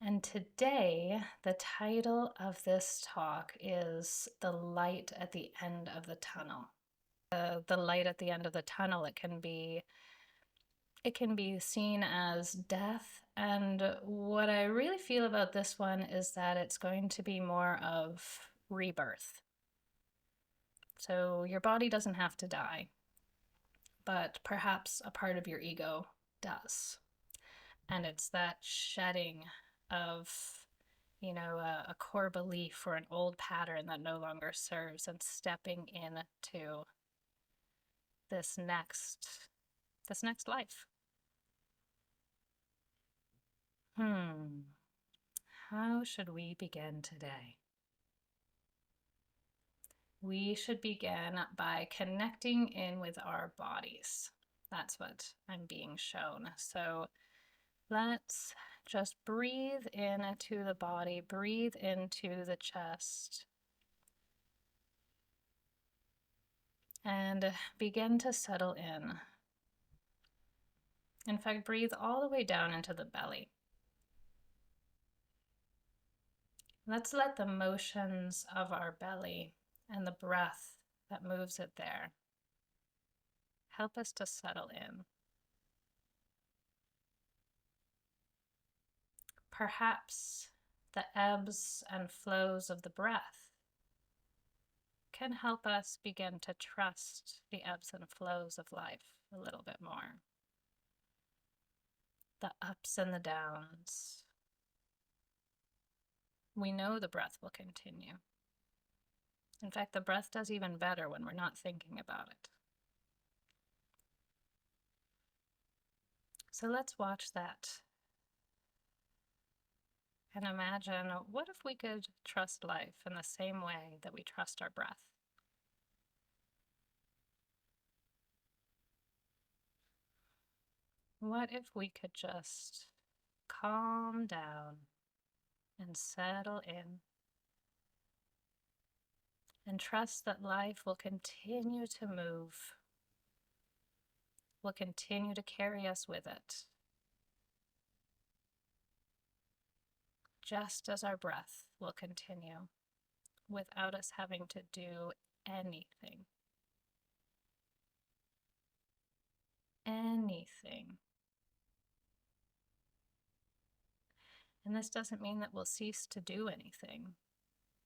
And today, the title of this talk is The Light at the End of the Tunnel. The light at the end of the tunnel, it can be seen as death. And what I really feel about this one is that it's going to be more of rebirth. So your body doesn't have to die, but perhaps a part of your ego does. And it's that shedding of a core belief or an old pattern that no longer serves, and stepping into this next life. How should we begin today? We should begin by connecting in with our bodies. That's what I'm being shown. So let's just breathe into the body, breathe into the chest, and begin to settle in. In fact, breathe all the way down into the belly. Let's let the motions of our belly and the breath that moves it there help us to settle in. Perhaps the ebbs and flows of the breath can help us begin to trust the ebbs and flows of life a little bit more. The ups and the downs. We know the breath will continue. In fact, the breath does even better when we're not thinking about it. So let's watch that and imagine, what if we could trust life in the same way that we trust our breath? What if we could just calm down and settle in and trust that life will continue to move, will continue to carry us with it, just as our breath will continue, without us having to do anything. Anything. And this doesn't mean that we'll cease to do anything.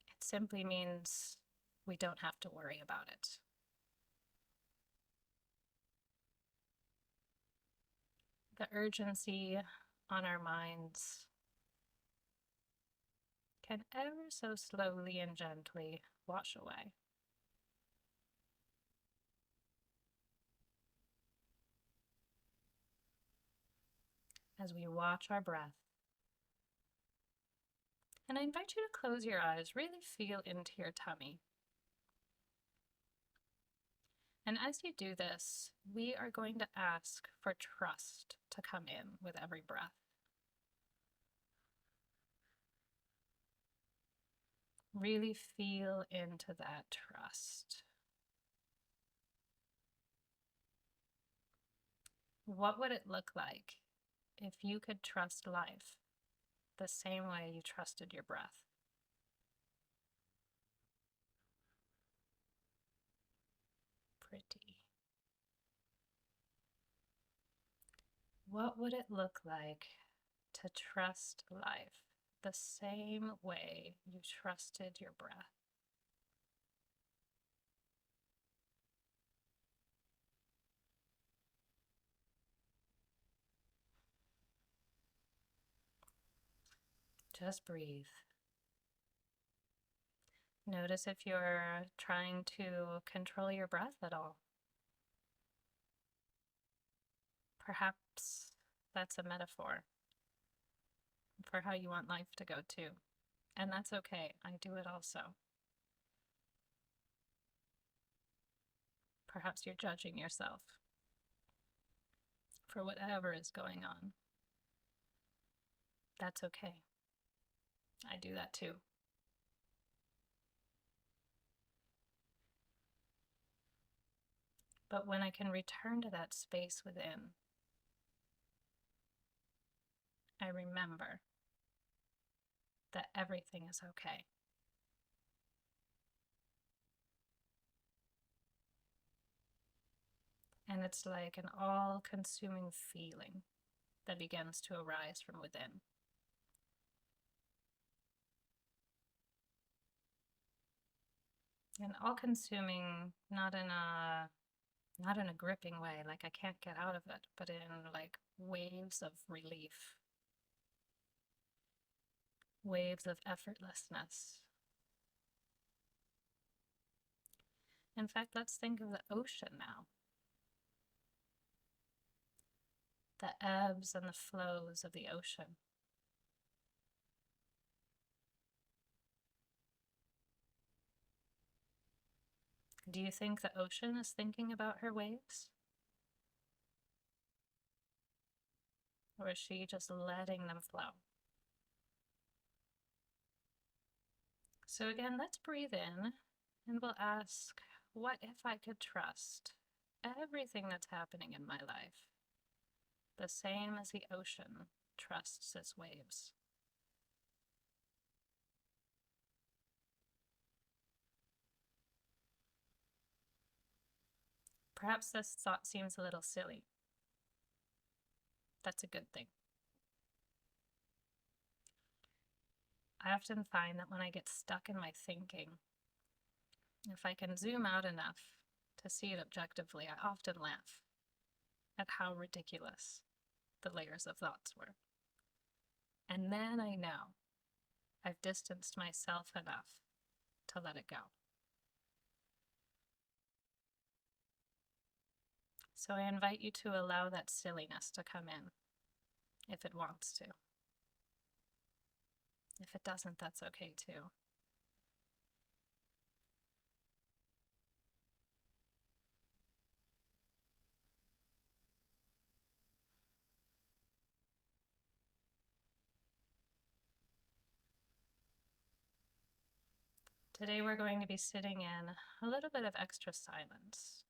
It simply means we don't have to worry about it. The urgency on our minds can ever so slowly and gently wash away. As we watch our breath. And I invite you to close your eyes, really feel into your tummy. And as you do this, we are going to ask for trust to come in with every breath. Really feel into that trust. What would it look like if you could trust life the same way you trusted your breath? Pretty. What would it look like to trust life the same way you trusted your breath? Just breathe. Notice if you're trying to control your breath at all. Perhaps that's a metaphor for how you want life to go too. And that's okay. I do it also. Perhaps you're judging yourself for whatever is going on. That's okay. I do that too. But when I can return to that space within, I remember that everything is okay. And it's like an all-consuming feeling that begins to arise from within. And all-consuming, not in a gripping way, like I can't get out of it, but in like waves of relief, waves of effortlessness. In fact, let's think of the ocean now. The ebbs and the flows of the ocean. Do you think the ocean is thinking about her waves? Or is she just letting them flow? So again, let's breathe in and we'll ask, what if I could trust everything that's happening in my life the same as the ocean trusts its waves? Perhaps this thought seems a little silly. That's a good thing. I often find that when I get stuck in my thinking, if I can zoom out enough to see it objectively, I often laugh at how ridiculous the layers of thoughts were. And then I know I've distanced myself enough to let it go. So I invite you to allow that silliness to come in if it wants to. If it doesn't, that's okay too. Today we're going to be sitting in a little bit of extra silence.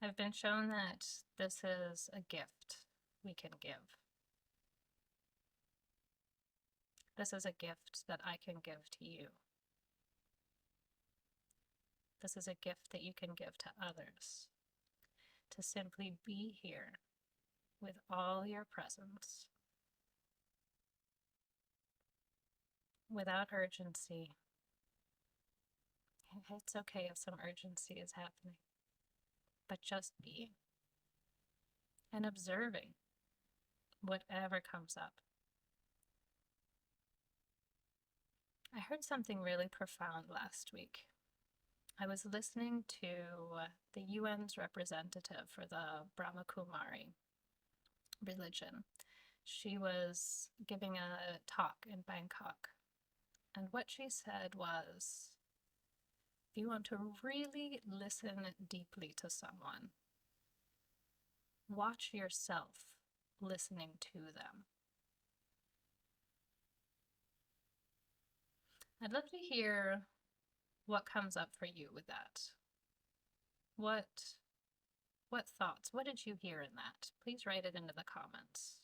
I've been shown that this is a gift we can give. This is a gift that I can give to you. This is a gift that you can give to others. To simply be here with all your presence, without urgency. It's okay if some urgency is happening, but just being and observing whatever comes up. I heard something really profound last week. I was listening to the UN's representative for the Brahma Kumari religion. She was giving a talk in Bangkok, and what she said was, if you want to really listen deeply to someone, watch yourself listening to them. I'd love to hear what comes up for you with that. What thoughts? What did you hear in that? Please write it into the comments.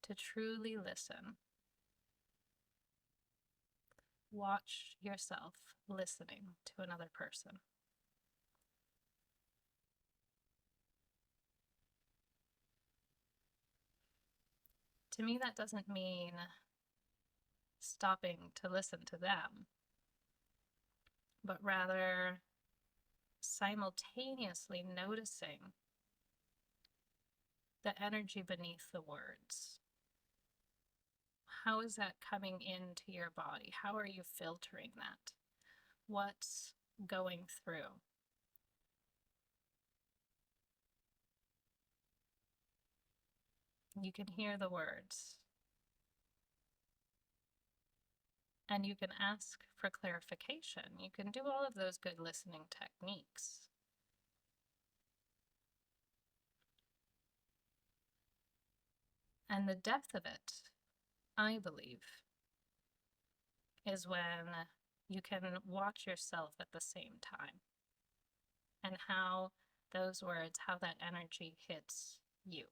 To truly listen. Watch yourself listening to another person. To me, that doesn't mean stopping to listen to them, but rather simultaneously noticing the energy beneath the words. How is that coming into your body? How are you filtering that? What's going through? You can hear the words. And you can ask for clarification. You can do all of those good listening techniques. And the depth of it, I believe, is when you can watch yourself at the same time. And how those words, how that energy hits you.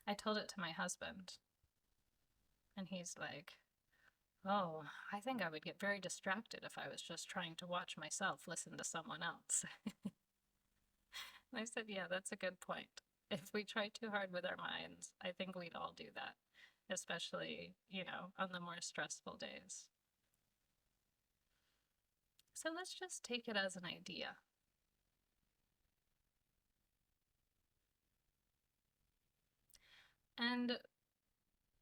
I told it to my husband, and he's like, oh, I think I would get very distracted if I was just trying to watch myself listen to someone else. And I said, yeah, that's a good point. If we try too hard with our minds, I think we'd all do that, especially, on the more stressful days. So let's just take it as an idea. And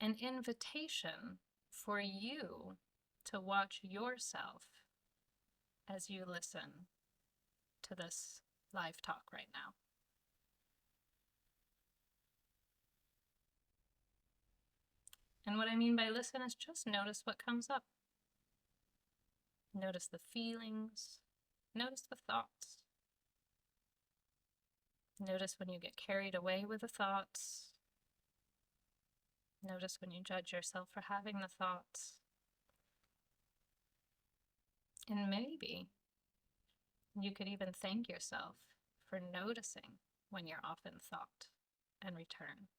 an invitation for you to watch yourself as you listen to this live talk right now. And what I mean by listen is just notice what comes up. Notice the feelings, notice the thoughts. Notice when you get carried away with the thoughts. Notice when you judge yourself for having the thoughts. And maybe you could even thank yourself for noticing when you're off in thought and return.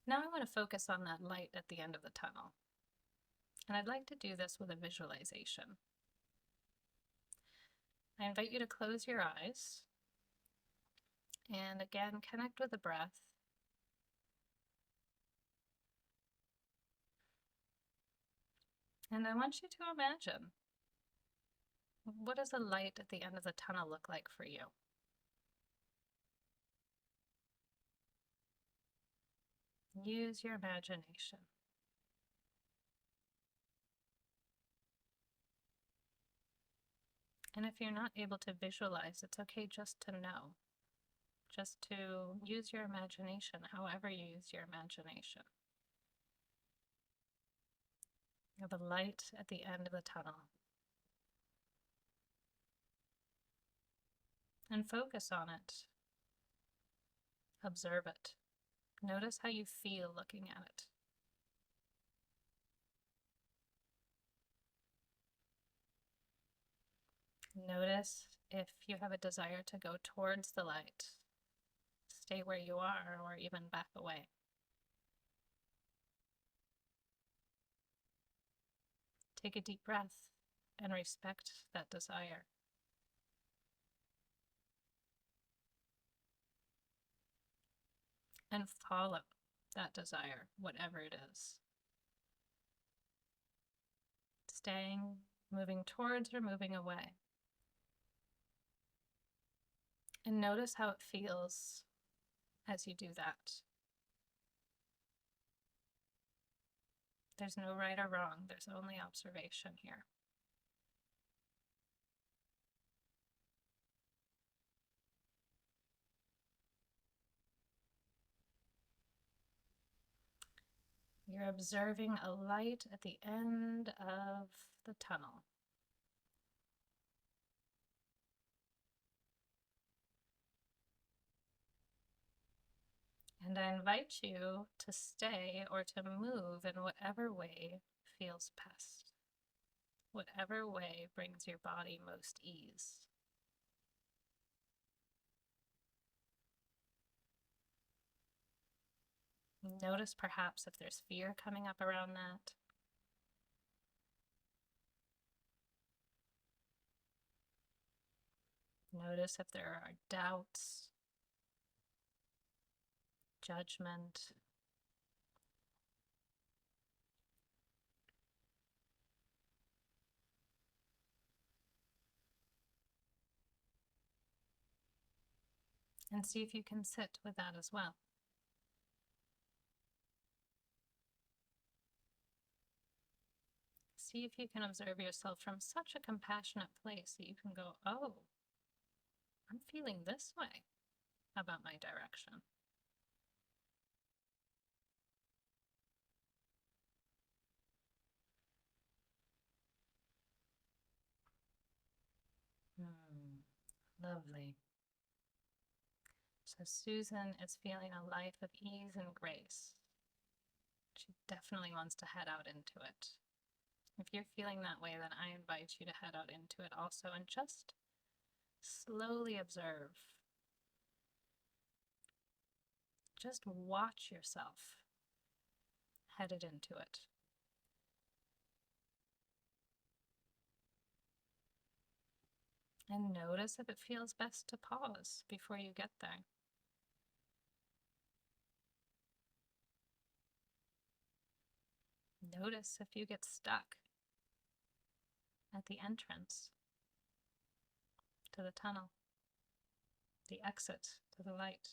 Now I want to focus on that light at the end of the tunnel. And I'd like to do this with a visualization. I invite you to close your eyes and again connect with the breath. And I want you to imagine, what does a light at the end of the tunnel look like for you? Use your imagination. And if you're not able to visualize, it's okay just to know. Just to use your imagination, however you use your imagination. You have a light at the end of the tunnel. And focus on it. Observe it. Notice how you feel looking at it. Notice if you have a desire to go towards the light, stay where you are, or even back away. Take a deep breath and respect that desire. And follow that desire, whatever it is. Staying, moving towards, or moving away. And notice how it feels as you do that. There's no right or wrong, there's only observation here. You're observing a light at the end of the tunnel. And I invite you to stay or to move in whatever way feels best, whatever way brings your body most ease. Notice perhaps if there's fear coming up around that. Notice if there are doubts, judgment. And see if you can sit with that as well. See if you can observe yourself from such a compassionate place that you can go, oh, I'm feeling this way about my direction. Lovely. So Susan is feeling a life of ease and grace. She definitely wants to head out into it. If you're feeling that way, then I invite you to head out into it also and just slowly observe. Just watch yourself headed into it. And notice if it feels best to pause before you get there. Notice if you get stuck at the entrance to the tunnel, the exit to the light.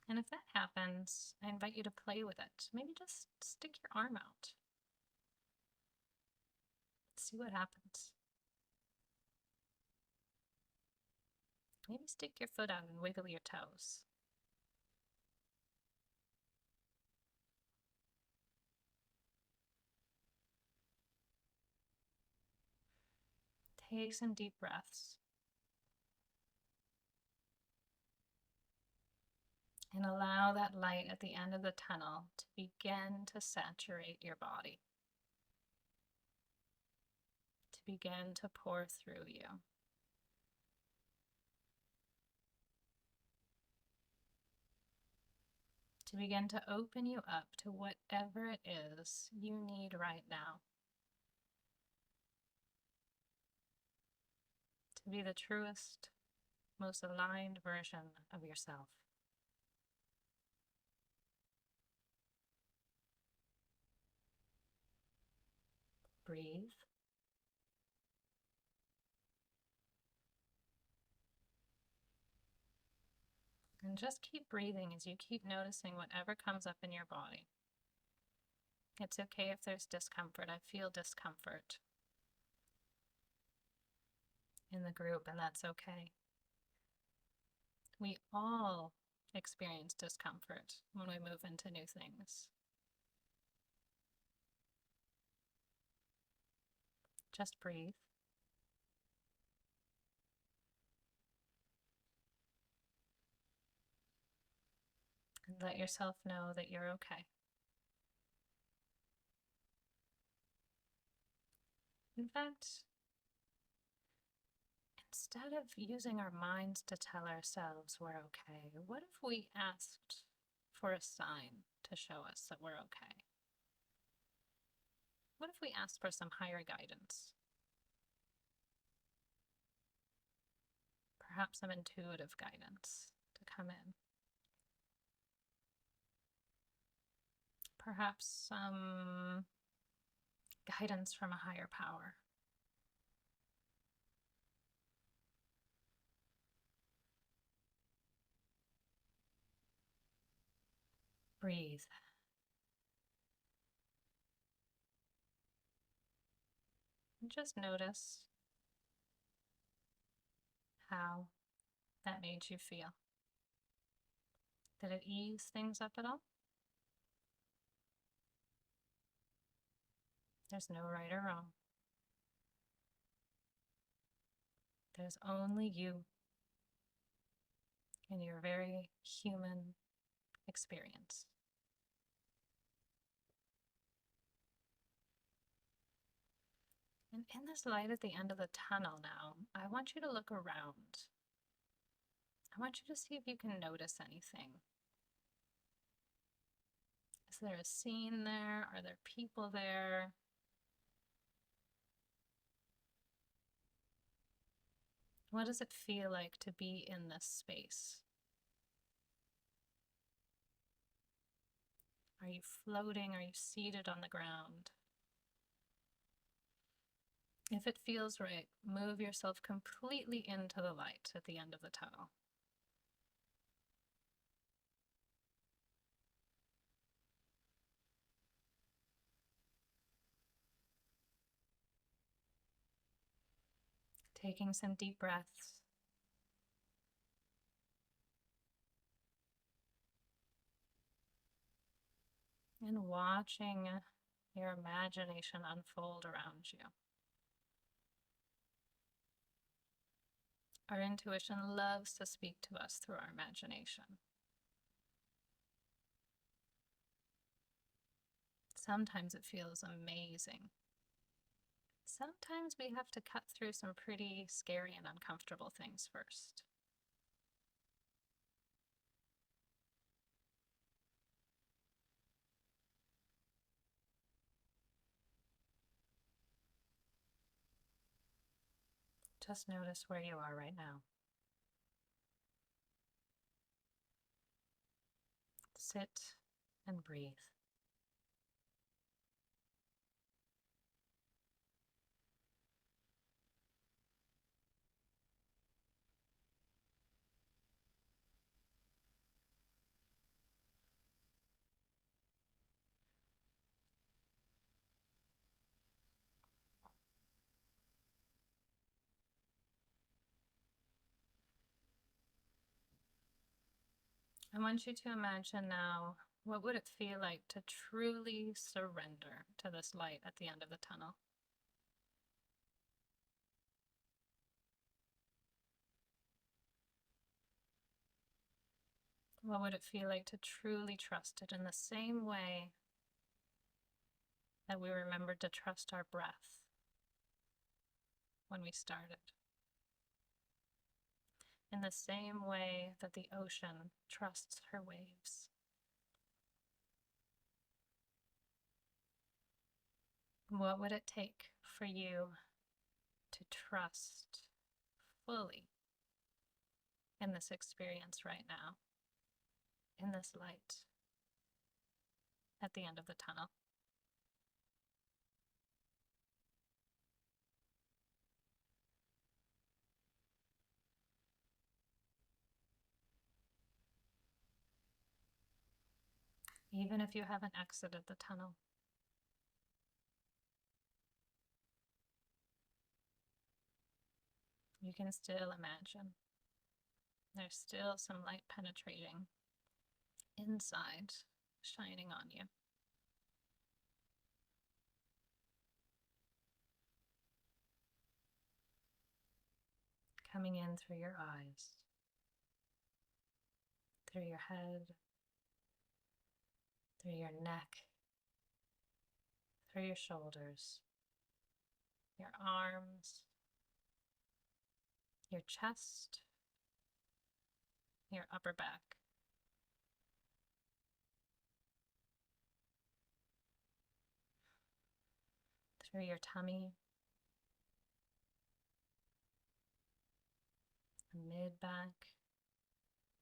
And if that happens, I invite you to play with it. Maybe just stick your arm out. See what happens. Maybe stick your foot out and wiggle your toes. Take some deep breaths. And allow that light at the end of the tunnel to begin to saturate your body, to begin to pour through you. To begin to open you up to whatever it is you need right now. To be the truest, most aligned version of yourself. Breathe. And just keep breathing as you keep noticing whatever comes up in your body. It's okay if there's discomfort. I feel discomfort in the group, and that's okay. We all experience discomfort when we move into new things. Just breathe. And let yourself know that you're okay. In fact, instead of using our minds to tell ourselves we're okay, what if we asked for a sign to show us that we're okay? What if we asked for some higher guidance? Perhaps some intuitive guidance to come in. Perhaps some guidance from a higher power. Breathe. And just notice how that made you feel. Did it ease things up at all? There's no right or wrong. There's only you and your very human experience. And in this light at the end of the tunnel now, I want you to look around. I want you to see if you can notice anything. Is there a scene there? Are there people there? What does it feel like to be in this space? Are you floating? Are you seated on the ground? If it feels right, move yourself completely into the light at the end of the tunnel. Taking some deep breaths. And watching your imagination unfold around you. Our intuition loves to speak to us through our imagination. Sometimes it feels amazing. Sometimes we have to cut through some pretty scary and uncomfortable things first. Just notice where you are right now. Sit and breathe. I want you to imagine now, what would it feel like to truly surrender to this light at the end of the tunnel? What would it feel like to truly trust it in the same way that we remembered to trust our breath when we started? In the same way that the ocean trusts her waves. What would it take for you to trust fully in this experience right now, in this light at the end of the tunnel? Even if you haven't exited the tunnel, you can still imagine there's still some light penetrating inside, shining on you. Coming in through your eyes, through your head, through your neck, through your shoulders, your arms, your chest, your upper back. Through your tummy, the mid back,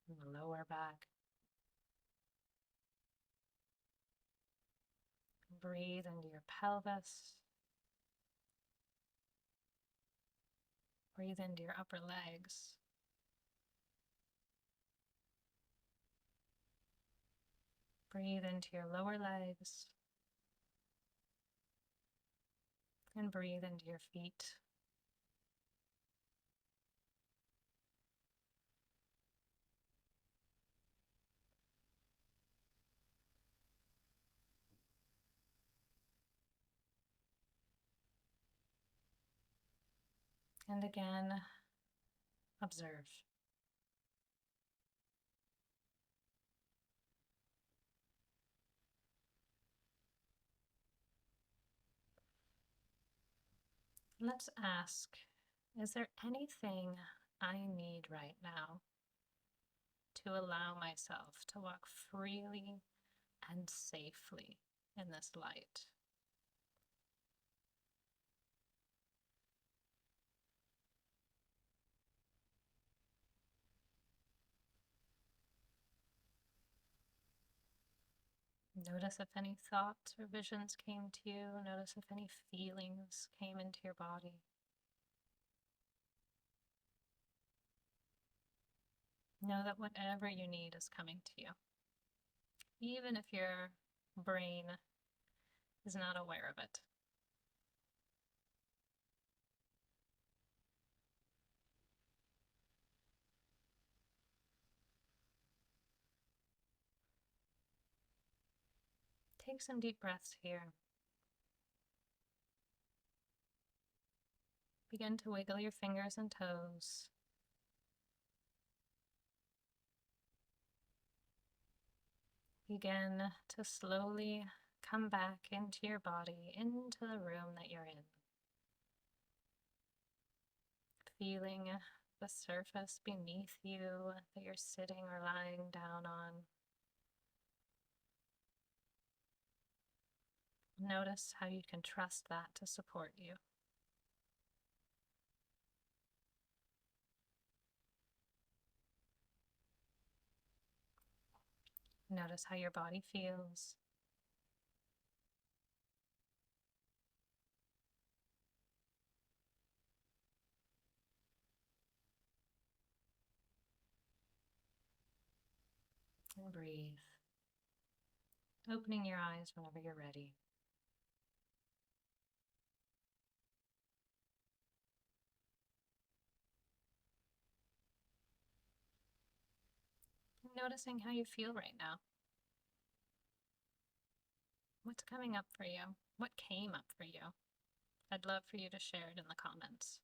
and the lower back. Breathe into your pelvis. Breathe into your upper legs. Breathe into your lower legs. And breathe into your feet. And again, observe. Let's ask, is there anything I need right now to allow myself to walk freely and safely in this light? Notice if any thoughts or visions came to you. Notice if any feelings came into your body. Know that whatever you need is coming to you, even if your brain is not aware of it. Take some deep breaths here. Begin to wiggle your fingers and toes. Begin to slowly come back into your body, into the room that you're in. Feeling the surface beneath you that you're sitting or lying down on. Notice how you can trust that to support you. Notice how your body feels. And breathe. Opening your eyes whenever you're ready. Noticing how you feel right now. What's coming up for you? What came up for you? I'd love for you to share it in the comments.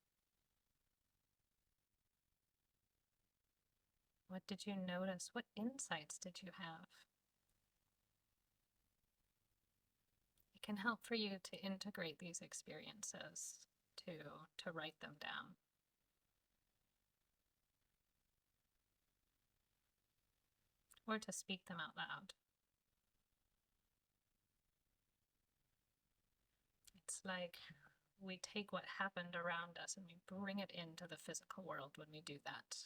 What did you notice? What insights did you have? It can help for you to integrate these experiences, to write them down. Or to speak them out loud. It's like we take what happened around us and we bring it into the physical world when we do that.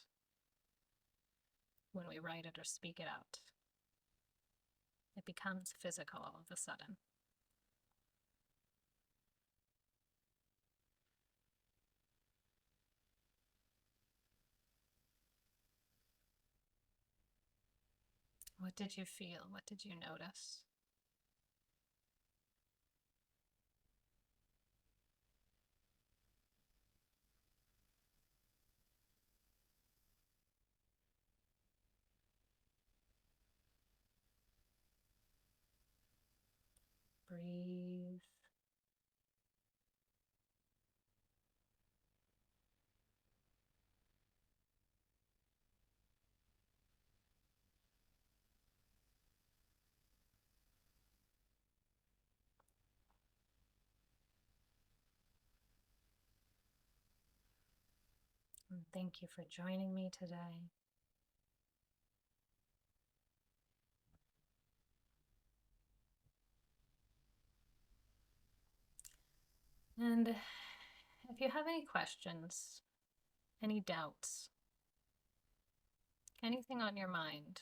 When we write it or speak it out. It becomes physical all of a sudden. What did you feel? What did you notice? Breathe. And thank you for joining me today. And if you have any questions, any doubts, anything on your mind,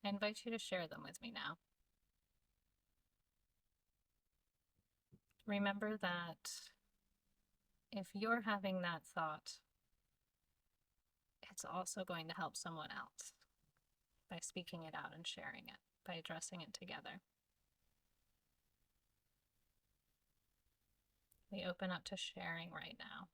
I invite you to share them with me now. Remember that if you're having that thought, it's also going to help someone else by speaking it out and sharing it, by addressing it together. We open up to sharing right now.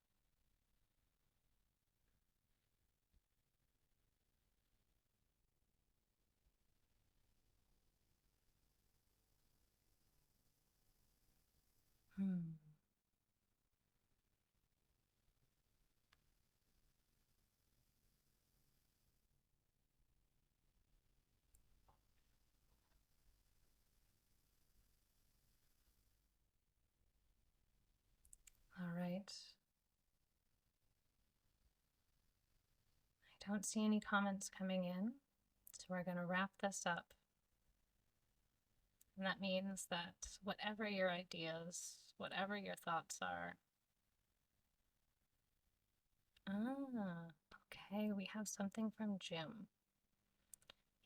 All right. I don't see any comments coming in, so we're going to wrap this up. And that means that whatever your ideas, whatever your thoughts are, okay, we have something from Jim.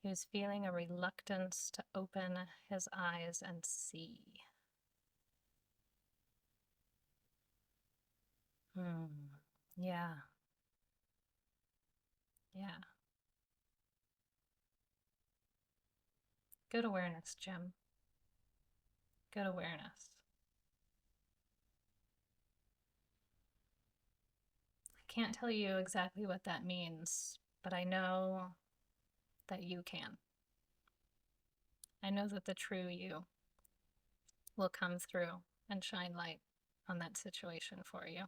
He was feeling a reluctance to open his eyes and see. Yeah. Yeah. Good awareness, Jim. Good awareness. I can't tell you exactly what that means, but I know that you can. I know that the true you will come through and shine light on that situation for you.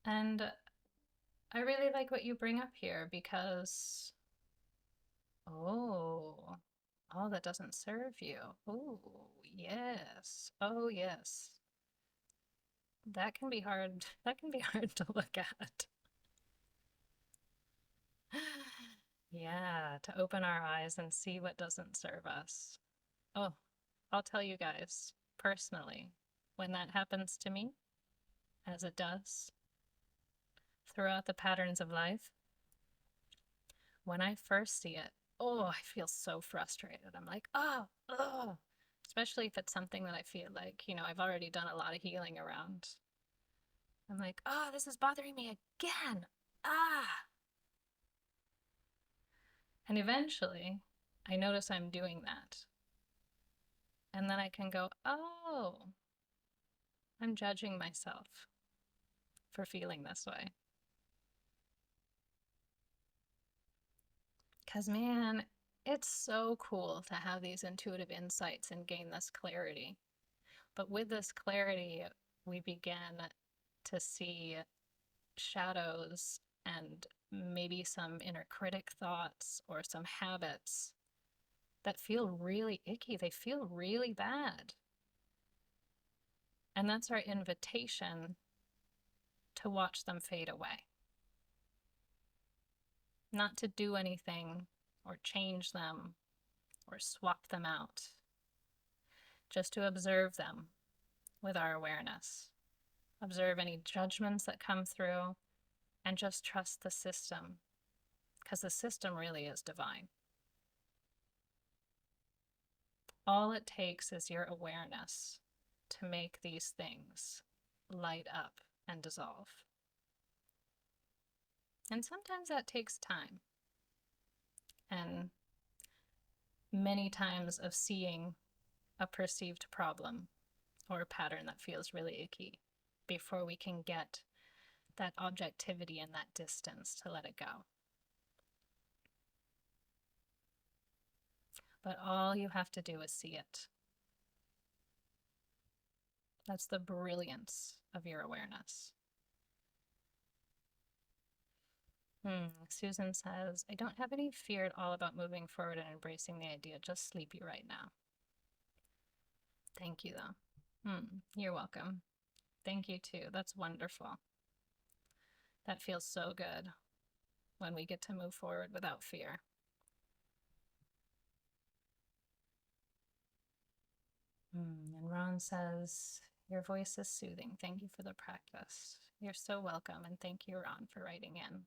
And I really like what you bring up here because, oh, all that doesn't serve you. Oh, yes. Oh, yes. That can be hard. That can be hard to look at. Yeah, to open our eyes and see what doesn't serve us. Oh, I'll tell you guys personally, when that happens to me, as it does throughout the patterns of life, when I first see it, oh, I feel so frustrated. I'm like, oh, especially if it's something that I feel like, I've already done a lot of healing around. I'm like, oh, this is bothering me again. Ah. And eventually, I notice I'm doing that. And then I can go, oh, I'm judging myself for feeling this way. Because, man, it's so cool to have these intuitive insights and gain this clarity. But with this clarity, we begin to see shadows and maybe some inner critic thoughts or some habits that feel really icky. They feel really bad. And that's our invitation to watch them fade away. Not to do anything or change them or swap them out, just to observe them with our awareness. Observe any judgments that come through and just trust the system, because the system really is divine. All it takes is your awareness to make these things light up and dissolve. And sometimes that takes time. And many times of seeing a perceived problem or a pattern that feels really icky before we can get that objectivity and that distance to let it go. But all you have to do is see it. That's the brilliance of your awareness. Susan says, I don't have any fear at all about moving forward and embracing the idea, just sleepy right now. Thank you, though. You're welcome. Thank you, too. That's wonderful. That feels so good when we get to move forward without fear. And Ron says, your voice is soothing. Thank you for the practice. You're so welcome. And thank you, Ron, for writing in.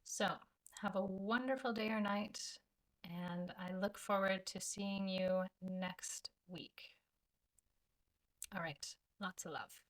So, have a wonderful day or night, and I look forward to seeing you next week. All right, lots of love.